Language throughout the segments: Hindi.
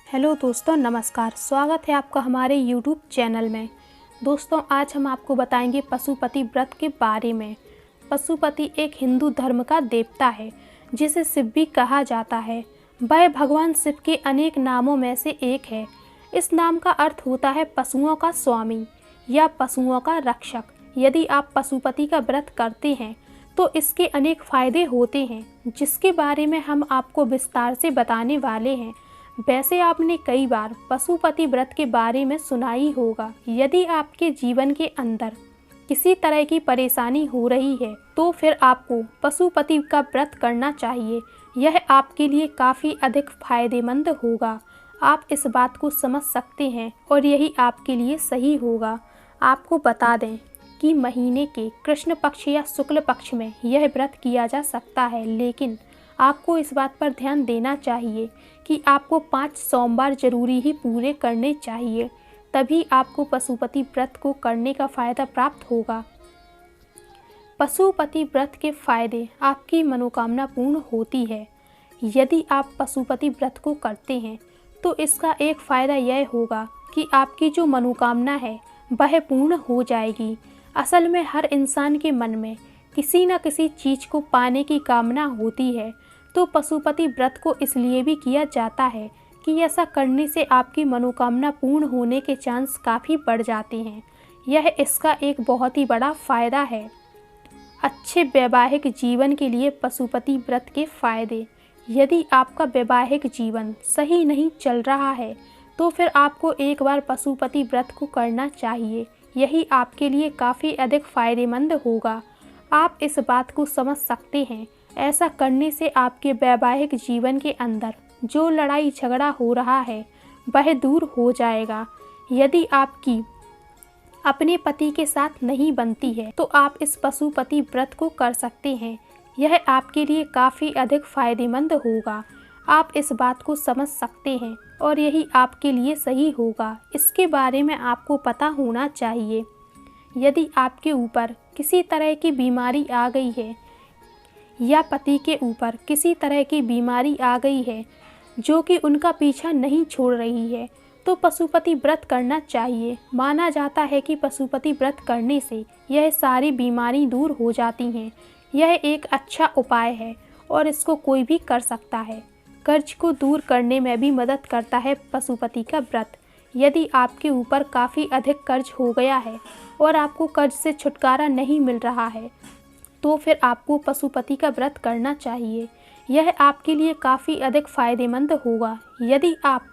हेलो दोस्तों, नमस्कार। स्वागत है आपका हमारे यूट्यूब चैनल में। दोस्तों, आज हम आपको बताएंगे पशुपति व्रत के बारे में। पशुपति एक हिंदू धर्म का देवता है जिसे शिव भी कहा जाता है। वह भगवान शिव के अनेक नामों में से एक है। इस नाम का अर्थ होता है पशुओं का स्वामी या पशुओं का रक्षक। यदि आप पशुपति का व्रत करते हैं तो इसके अनेक फायदे होते हैं जिसके बारे में हम आपको विस्तार से बताने वाले हैं। वैसे आपने कई बार पशुपति व्रत के बारे में सुना ही होगा। यदि आपके जीवन के अंदर किसी तरह की परेशानी हो रही है तो फिर आपको पशुपति का व्रत करना चाहिए। यह आपके लिए काफ़ी अधिक फायदेमंद होगा। आप इस बात को समझ सकते हैं और यही आपके लिए सही होगा। आपको बता दें कि महीने के कृष्ण पक्ष या शुक्ल पक्ष में यह व्रत किया जा सकता है, लेकिन आपको इस बात पर ध्यान देना चाहिए कि आपको 5 सोमवार जरूरी ही पूरे करने चाहिए, तभी आपको पशुपति व्रत को करने का फ़ायदा प्राप्त होगा। पशुपति व्रत के फायदे: आपकी मनोकामना पूर्ण होती है। यदि आप पशुपति व्रत को करते हैं तो इसका एक फ़ायदा यह होगा कि आपकी जो मनोकामना है वह पूर्ण हो जाएगी। असल में हर इंसान के मन में किसी न किसी चीज़ को पाने की कामना होती है, तो पशुपति व्रत को इसलिए भी किया जाता है कि ऐसा करने से आपकी मनोकामना पूर्ण होने के चांस काफ़ी बढ़ जाते हैं। यह इसका एक बहुत ही बड़ा फ़ायदा है। अच्छे वैवाहिक जीवन के लिए पशुपति व्रत के फ़ायदे: यदि आपका वैवाहिक जीवन सही नहीं चल रहा है तो फिर आपको एक बार पशुपति व्रत को करना चाहिए। यही आपके लिए काफ़ी अधिक फ़ायदेमंद होगा। आप इस बात को समझ सकते हैं। ऐसा करने से आपके वैवाहिक जीवन के अंदर जो लड़ाई झगड़ा हो रहा है वह दूर हो जाएगा। यदि आपकी अपने पति के साथ नहीं बनती है तो आप इस पशुपति व्रत को कर सकते हैं। यह आपके लिए काफ़ी अधिक फ़ायदेमंद होगा। आप इस बात को समझ सकते हैं और यही आपके लिए सही होगा। इसके बारे में आपको पता होना चाहिए। यदि आपके ऊपर किसी तरह की बीमारी आ गई है या पति के ऊपर किसी तरह की बीमारी आ गई है जो कि उनका पीछा नहीं छोड़ रही है तो पशुपति व्रत करना चाहिए। माना जाता है कि पशुपति व्रत करने से यह सारी बीमारी दूर हो जाती हैं। यह एक अच्छा उपाय है और इसको कोई भी कर सकता है। कर्ज को दूर करने में भी मदद करता है पशुपति का व्रत। यदि आपके ऊपर काफ़ी अधिक कर्ज हो गया है और आपको कर्ज से छुटकारा नहीं मिल रहा है तो फिर आपको पशुपति का व्रत करना चाहिए। यह आपके लिए काफ़ी अधिक फ़ायदेमंद होगा। यदि आप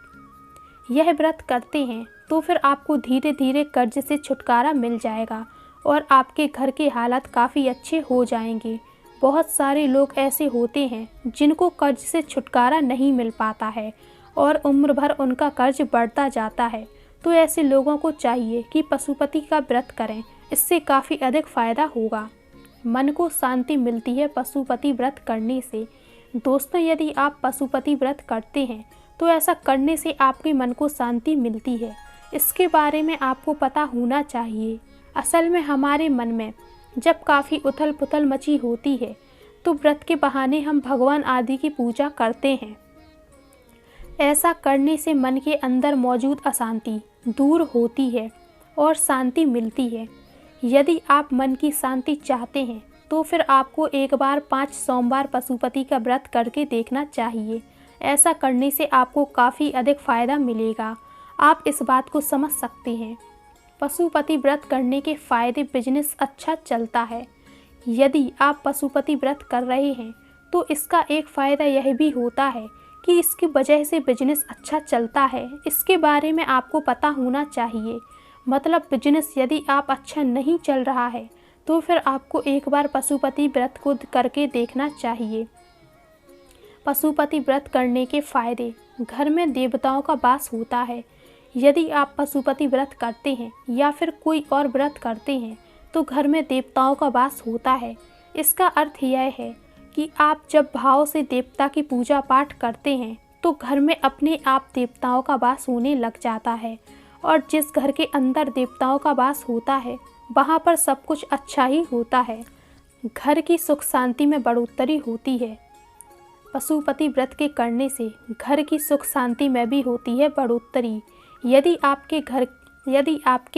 यह व्रत करते हैं तो फिर आपको धीरे धीरे कर्ज से छुटकारा मिल जाएगा और आपके घर के हालात काफ़ी अच्छे हो जाएंगे। बहुत सारे लोग ऐसे होते हैं जिनको कर्ज से छुटकारा नहीं मिल पाता है और उम्र भर उनका कर्ज बढ़ता जाता है। तो ऐसे लोगों को चाहिए कि पशुपति का व्रत करें। इससे काफ़ी अधिक फ़ायदा होगा। मन को शांति मिलती है पशुपति व्रत करने से। दोस्तों, यदि आप पशुपति व्रत करते हैं तो ऐसा करने से आपके मन को शांति मिलती है। इसके बारे में आपको पता होना चाहिए। असल में हमारे मन में जब काफ़ी उथल पुथल मची होती है तो व्रत के बहाने हम भगवान आदि की पूजा करते हैं। ऐसा करने से मन के अंदर मौजूद अशांति दूर होती है और शांति मिलती है। यदि आप मन की शांति चाहते हैं तो फिर आपको एक बार 5 सोमवार पशुपति का व्रत करके देखना चाहिए। ऐसा करने से आपको काफ़ी अधिक फ़ायदा मिलेगा। आप इस बात को समझ सकते हैं। पशुपति व्रत करने के फ़ायदे: बिजनेस अच्छा चलता है। यदि आप पशुपति व्रत कर रहे हैं तो इसका एक फ़ायदा यह भी होता है कि इसकी वजह से बिजनेस अच्छा चलता है। इसके बारे में आपको पता होना चाहिए। मतलब बिजनेस यदि आप अच्छा नहीं चल रहा है तो फिर आपको एक बार पशुपति व्रत को करके देखना चाहिए। पशुपति व्रत करने के फ़ायदे: घर में देवताओं का वास होता है। यदि आप पशुपति व्रत करते हैं या फिर कोई और व्रत करते हैं तो घर में देवताओं का वास होता है। इसका अर्थ यह है कि आप जब भाव से देवता की पूजा पाठ करते हैं तो घर में अपने आप देवताओं का वास होने लग जाता है और जिस घर के अंदर देवताओं का वास होता है वहाँ पर सब कुछ अच्छा ही होता है। घर की सुख शांति में बढ़ोतरी होती है। पशुपति व्रत के करने से घर की सुख शांति में भी होती है बढ़ोतरी। यदि आपके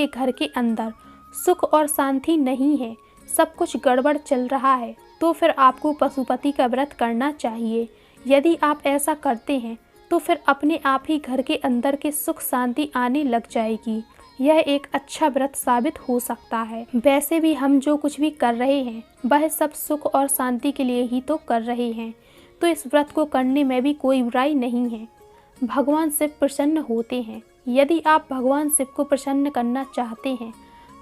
घर के अंदर सुख और शांति नहीं है, सब कुछ गड़बड़ चल रहा है, तो फिर आपको पशुपति का व्रत करना चाहिए। यदि आप ऐसा करते हैं तो फिर अपने आप ही घर के अंदर के सुख शांति आने लग जाएगी। यह एक अच्छा व्रत साबित हो सकता है। वैसे भी हम जो कुछ भी कर रहे हैं वह सब सुख और शांति के लिए ही तो कर रहे हैं, तो इस व्रत को करने में भी कोई बुराई नहीं है। भगवान शिव प्रसन्न होते हैं। यदि आप भगवान शिव को प्रसन्न करना चाहते हैं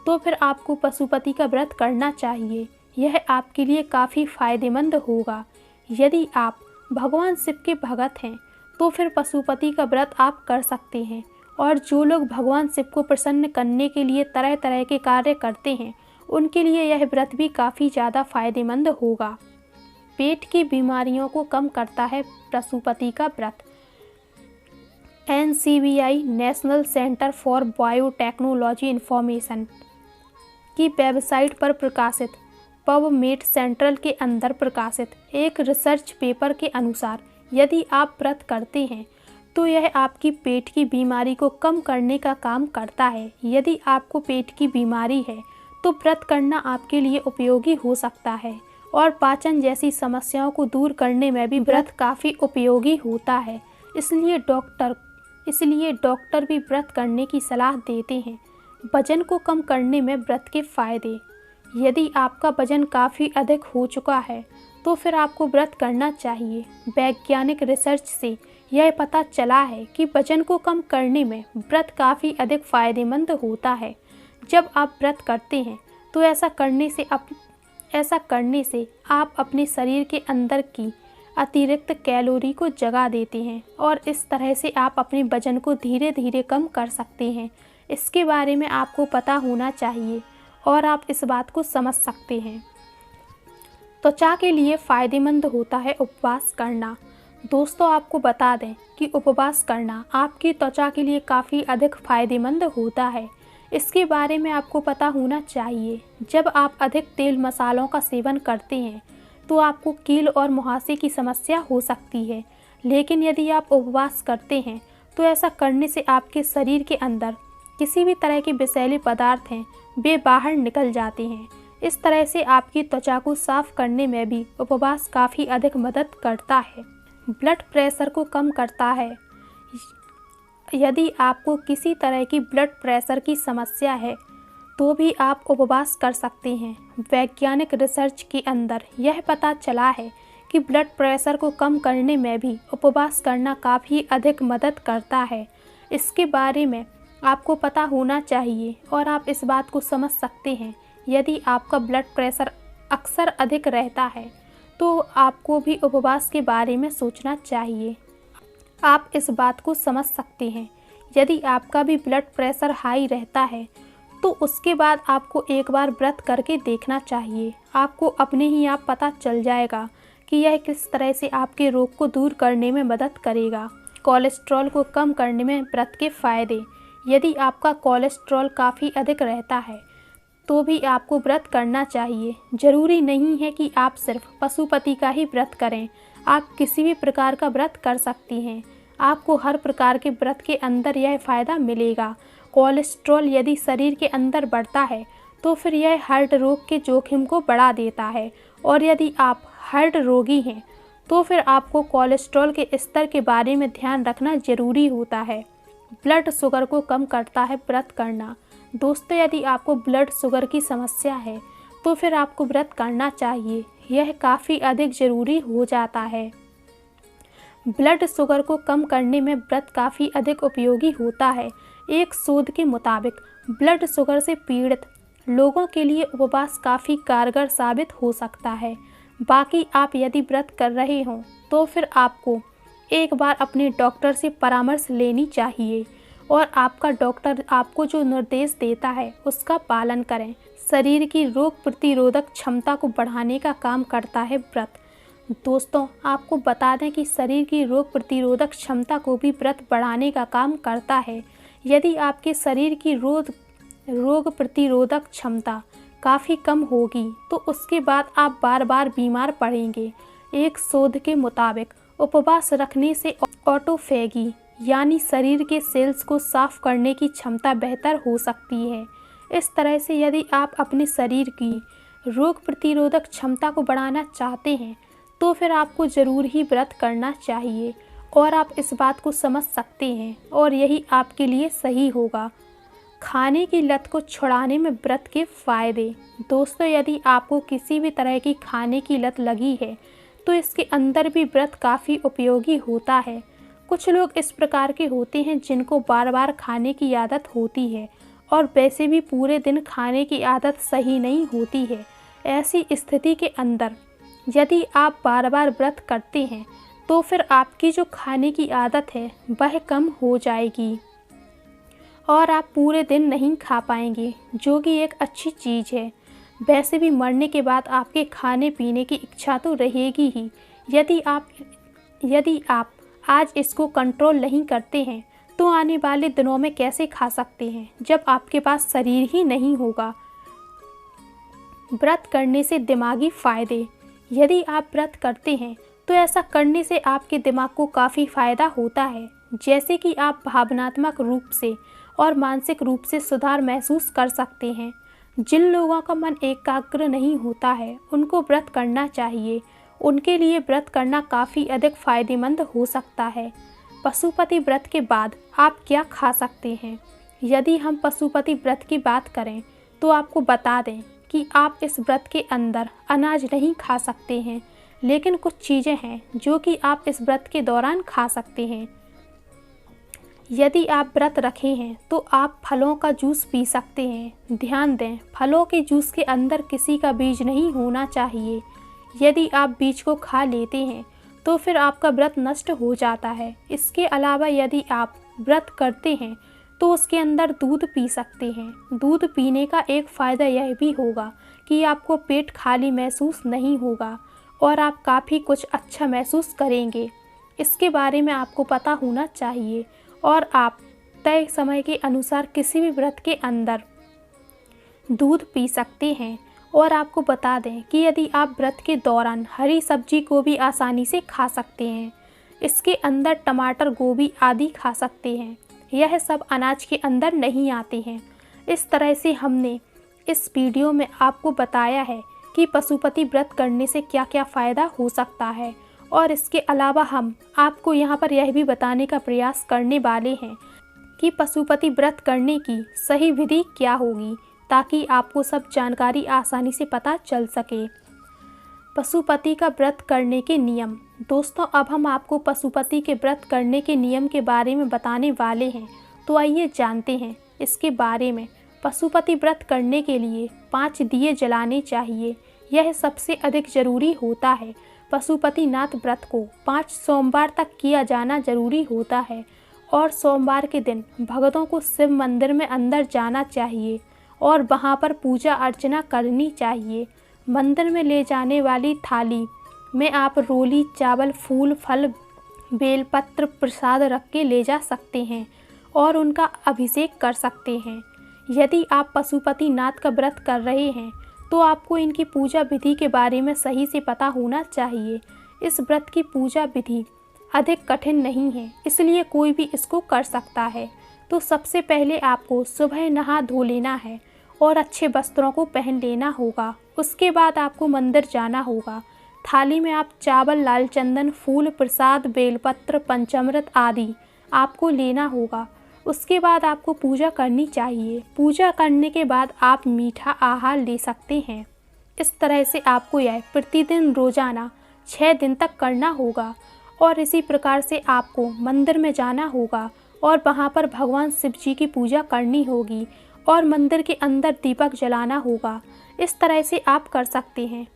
तो फिर आपको पशुपति का व्रत करना चाहिए। यह आपके लिए काफ़ी फायदेमंद होगा। यदि आप भगवान शिव के भगत हैं तो फिर पशुपति का व्रत आप कर सकते हैं। और जो लोग भगवान शिव को प्रसन्न करने के लिए तरह तरह के कार्य करते हैं, उनके लिए यह व्रत भी काफ़ी ज़्यादा फायदेमंद होगा। पेट की बीमारियों को कम करता है पशुपति का व्रत। NCBI national centre for biotechnology information की वेबसाइट पर प्रकाशित पबमेड सेंट्रल के अंदर प्रकाशित एक रिसर्च पेपर के अनुसार यदि आप व्रत करते हैं तो यह आपकी पेट की बीमारी को कम करने का काम करता है। यदि आपको पेट की बीमारी है तो व्रत करना आपके लिए उपयोगी हो सकता है और पाचन जैसी समस्याओं को दूर करने में भी व्रत काफ़ी उपयोगी होता है। इसलिए डॉक्टर भी व्रत करने की सलाह देते हैं। वजन को कम करने में व्रत के फायदे। यदि आपका वजन काफ़ी अधिक हो चुका है तो फिर आपको व्रत करना चाहिए। वैज्ञानिक रिसर्च से यह पता चला है कि वजन को कम करने में व्रत काफ़ी अधिक फायदेमंद होता है। जब आप व्रत करते हैं तो ऐसा करने से आप अपने शरीर के अंदर की अतिरिक्त कैलोरी को जगा देते हैं और इस तरह से आप अपने वजन को धीरे धीरे कम कर सकते हैं। इसके बारे में आपको पता होना चाहिए और आप इस बात को समझ सकते हैं। त्वचा के लिए फ़ायदेमंद होता है उपवास करना। दोस्तों, आपको बता दें कि उपवास करना आपकी त्वचा के लिए काफ़ी अधिक फ़ायदेमंद होता है। इसके बारे में आपको पता होना चाहिए। जब आप अधिक तेल मसालों का सेवन करते हैं तो आपको कील और मुहासे की समस्या हो सकती है, लेकिन यदि आप उपवास करते हैं तो ऐसा करने से आपके शरीर के अंदर किसी भी तरह के विषैले पदार्थ हैं वे बाहर निकल जाते हैं। इस तरह से आपकी त्वचा को साफ करने में भी उपवास काफ़ी अधिक मदद करता है। ब्लड प्रेशर को कम करता है। यदि आपको किसी तरह की ब्लड प्रेशर की समस्या है तो भी आप उपवास कर सकते हैं। वैज्ञानिक रिसर्च के अंदर यह पता चला है कि ब्लड प्रेशर को कम करने में भी उपवास करना काफ़ी अधिक मदद करता है। इसके बारे में आपको पता होना चाहिए और आप इस बात को समझ सकते हैं। यदि आपका ब्लड प्रेशर अक्सर अधिक रहता है तो आपको भी उपवास के बारे में सोचना चाहिए। आप इस बात को समझ सकते हैं। यदि आपका भी ब्लड प्रेशर हाई रहता है तो उसके बाद आपको एक बार व्रत करके देखना चाहिए। आपको अपने ही आप पता चल जाएगा कि यह किस तरह से आपके रोग को दूर करने में मदद करेगा। कोलेस्ट्रॉल को कम करने में व्रत के फ़ायदे। यदि आपका कोलेस्ट्रॉल काफ़ी अधिक रहता है तो भी आपको व्रत करना चाहिए। ज़रूरी नहीं है कि आप सिर्फ पशुपति का ही व्रत करें, आप किसी भी प्रकार का व्रत कर सकती हैं। आपको हर प्रकार के व्रत के अंदर यह फ़ायदा मिलेगा। कोलेस्ट्रॉल यदि शरीर के अंदर बढ़ता है तो फिर यह हार्ट रोग के जोखिम को बढ़ा देता है और यदि आप हार्ट रोगी हैं तो फिर आपको कोलेस्ट्रॉल के स्तर के बारे में ध्यान रखना ज़रूरी होता है। ब्लड शुगर को कम करता है व्रत करना। दोस्तों, यदि आपको ब्लड शुगर की समस्या है तो फिर आपको व्रत करना चाहिए। यह काफ़ी अधिक ज़रूरी हो जाता है। ब्लड शुगर को कम करने में व्रत काफ़ी अधिक उपयोगी होता है। एक शोध के मुताबिक ब्लड शुगर से पीड़ित लोगों के लिए उपवास काफ़ी कारगर साबित हो सकता है। बाकी आप यदि व्रत कर रहे हों तो फिर आपको एक बार अपने डॉक्टर से परामर्श लेनी चाहिए और आपका डॉक्टर आपको जो निर्देश देता है उसका पालन करें। शरीर की रोग प्रतिरोधक क्षमता को बढ़ाने का काम करता है व्रत। दोस्तों, आपको बता दें कि शरीर की रोग प्रतिरोधक क्षमता को भी व्रत बढ़ाने का काम करता है। यदि आपके शरीर की रोग प्रतिरोधक क्षमता काफ़ी कम होगी तो उसके बाद आप बार बार बीमार पड़ेंगे। एक शोध के मुताबिक उपवास रखने से ऑटोफेगी यानी शरीर के सेल्स को साफ करने की क्षमता बेहतर हो सकती है। इस तरह से यदि आप अपने शरीर की रोग प्रतिरोधक क्षमता को बढ़ाना चाहते हैं तो फिर आपको ज़रूर ही व्रत करना चाहिए और आप इस बात को समझ सकते हैं और यही आपके लिए सही होगा। खाने की लत को छुड़ाने में व्रत के फ़ायदे। दोस्तों, यदि आपको किसी भी तरह की खाने की लत लगी है तो इसके अंदर भी व्रत काफ़ी उपयोगी होता है। कुछ लोग इस प्रकार के होते हैं जिनको बार बार खाने की आदत होती है और वैसे भी पूरे दिन खाने की आदत सही नहीं होती है। ऐसी स्थिति के अंदर यदि आप बार बार व्रत करते हैं तो फिर आपकी जो खाने की आदत है वह कम हो जाएगी और आप पूरे दिन नहीं खा पाएंगे, जो कि एक अच्छी चीज़ है। वैसे भी मरने के बाद आपके खाने पीने की इच्छा तो रहेगी ही। यदि आप आज इसको कंट्रोल नहीं करते हैं तो आने वाले दिनों में कैसे खा सकते हैं जब आपके पास शरीर ही नहीं होगा। व्रत करने से दिमागी फ़ायदे। यदि आप व्रत करते हैं तो ऐसा करने से आपके दिमाग को काफ़ी फ़ायदा होता है, जैसे कि आप भावनात्मक रूप से और मानसिक रूप से सुधार महसूस कर सकते हैं। जिन लोगों का मन एकाग्र नहीं होता है उनको व्रत करना चाहिए। उनके लिए व्रत करना काफ़ी अधिक फ़ायदेमंद हो सकता है। पशुपति व्रत के बाद आप क्या खा सकते हैं? यदि हम पशुपति व्रत की बात करें तो आपको बता दें कि आप इस व्रत के अंदर अनाज नहीं खा सकते हैं, लेकिन कुछ चीज़ें हैं जो कि आप इस व्रत के दौरान खा सकते हैं। यदि आप व्रत रखे हैं तो आप फलों का जूस पी सकते हैं। ध्यान दें, फलों के जूस के अंदर किसी का बीज नहीं होना चाहिए। यदि आप बीज को खा लेते हैं तो फिर आपका व्रत नष्ट हो जाता है। इसके अलावा यदि आप व्रत करते हैं तो उसके अंदर दूध पी सकते हैं। दूध पीने का एक फ़ायदा यह भी होगा कि आपको पेट खाली महसूस नहीं होगा और आप काफ़ी कुछ अच्छा महसूस करेंगे। इसके बारे में आपको पता होना चाहिए और आप तय समय के अनुसार किसी भी व्रत के अंदर दूध पी सकते हैं। और आपको बता दें कि यदि आप व्रत के दौरान हरी सब्जी को भी आसानी से खा सकते हैं। इसके अंदर टमाटर, गोभी आदि खा सकते हैं। यह सब अनाज के अंदर नहीं आते हैं। इस तरह से हमने इस वीडियो में आपको बताया है कि पशुपति व्रत करने से क्या क्या फ़ायदा हो सकता है और इसके अलावा हम आपको यहाँ पर यह भी बताने का प्रयास करने वाले हैं कि पशुपति व्रत करने की सही विधि क्या होगी, ताकि आपको सब जानकारी आसानी से पता चल सके। पशुपति का व्रत करने के नियम। दोस्तों, अब हम आपको पशुपति के व्रत करने के नियम के बारे में बताने वाले हैं, तो आइए जानते हैं इसके बारे में। पशुपति व्रत करने के लिए 5 दिए जलाने चाहिए। यह सबसे अधिक ज़रूरी होता है। पशुपतिनाथ व्रत को 5 सोमवार तक किया जाना जरूरी होता है और सोमवार के दिन भक्तों को शिव मंदिर में अंदर जाना चाहिए और वहाँ पर पूजा अर्चना करनी चाहिए। मंदिर में ले जाने वाली थाली में आप रोली, चावल, फूल, फल, बेलपत्र, प्रसाद रख के ले जा सकते हैं और उनका अभिषेक कर सकते हैं। यदि आप पशुपतिनाथ का व्रत कर रहे हैं तो आपको इनकी पूजा विधि के बारे में सही से पता होना चाहिए। इस व्रत की पूजा विधि अधिक कठिन नहीं है, इसलिए कोई भी इसको कर सकता है। तो सबसे पहले आपको सुबह नहा धो लेना है और अच्छे वस्त्रों को पहन लेना होगा। उसके बाद आपको मंदिर जाना होगा। थाली में आप चावल, लाल चंदन, फूल, प्रसाद, बेलपत्र, पंचामृत आदि आपको लेना होगा। उसके बाद आपको पूजा करनी चाहिए। पूजा करने के बाद आप मीठा आहार ले सकते हैं। इस तरह से आपको यह प्रतिदिन रोज़ाना 6 दिन तक करना होगा और इसी प्रकार से आपको मंदिर में जाना होगा और वहाँ पर भगवान शिव जी की पूजा करनी होगी और मंदिर के अंदर दीपक जलाना होगा। इस तरह से आप कर सकते हैं।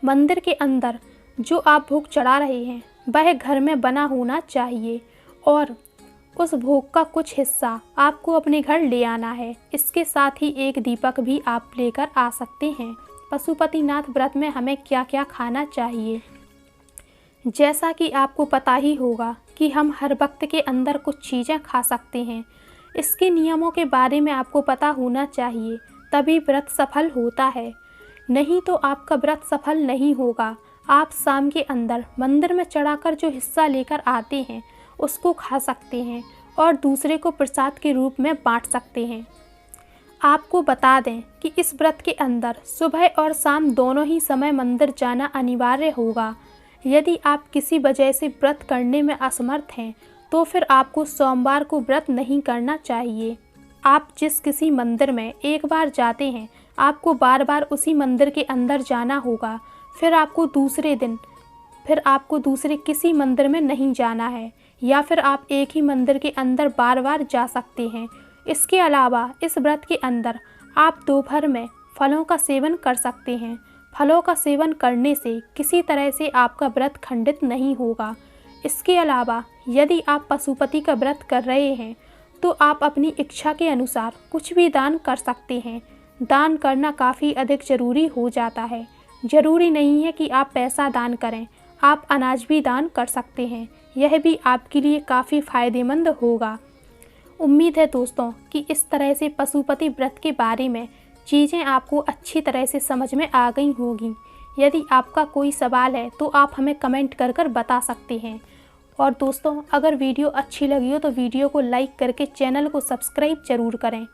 मंदिर के अंदर जो आप भोग चढ़ा रहे हैं वह घर में बना होना चाहिए और उस भोग का कुछ हिस्सा आपको अपने घर ले आना है। इसके साथ ही एक दीपक भी आप लेकर आ सकते हैं। पशुपतिनाथ व्रत में हमें क्या क्या खाना चाहिए, जैसा कि आपको पता ही होगा कि हम हर वक्त के अंदर कुछ चीज़ें खा सकते हैं। इसके नियमों के बारे में आपको पता होना चाहिए, तभी व्रत सफल होता है। नहीं तो आपका व्रत सफल नहीं होगा। आप शाम के अंदर मंदिर में चढ़ाकर जो हिस्सा लेकर आते हैं उसको खा सकते हैं और दूसरे को प्रसाद के रूप में बांट सकते हैं। आपको बता दें कि इस व्रत के अंदर सुबह और शाम दोनों ही समय मंदिर जाना अनिवार्य होगा। यदि आप किसी वजह से व्रत करने में असमर्थ हैं तो फिर आपको सोमवार को व्रत नहीं करना चाहिए। आप जिस किसी मंदिर में एक बार जाते हैं आपको बार बार उसी मंदिर के अंदर जाना होगा। फिर आपको दूसरे किसी मंदिर में नहीं जाना है, या फिर आप एक ही मंदिर के अंदर बार बार जा सकते हैं। इसके अलावा इस व्रत के अंदर आप दोपहर में फलों का सेवन कर सकते हैं। फलों का सेवन करने से किसी तरह से आपका व्रत खंडित नहीं होगा। इसके अलावा यदि आप पशुपति का व्रत कर रहे हैं तो आप अपनी इच्छा के अनुसार कुछ भी दान कर सकते हैं। दान करना काफ़ी अधिक ज़रूरी हो जाता है। ज़रूरी नहीं है कि आप पैसा दान करें, आप अनाज भी दान कर सकते हैं। यह भी आपके लिए काफ़ी फ़ायदेमंद होगा। उम्मीद है दोस्तों कि इस तरह से पशुपति व्रत के बारे में चीज़ें आपको अच्छी तरह से समझ में आ गई होंगी। यदि आपका कोई सवाल है तो आप हमें कमेंट कर बता सकते हैं। और दोस्तों अगर वीडियो अच्छी लगी हो तो वीडियो को लाइक करके चैनल को सब्सक्राइब ज़रूर करें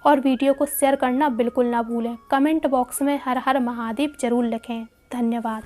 और वीडियो को शेयर करना बिल्कुल ना भूलें। कमेंट बॉक्स में हर हर महादेव ज़रूर लिखें। धन्यवाद।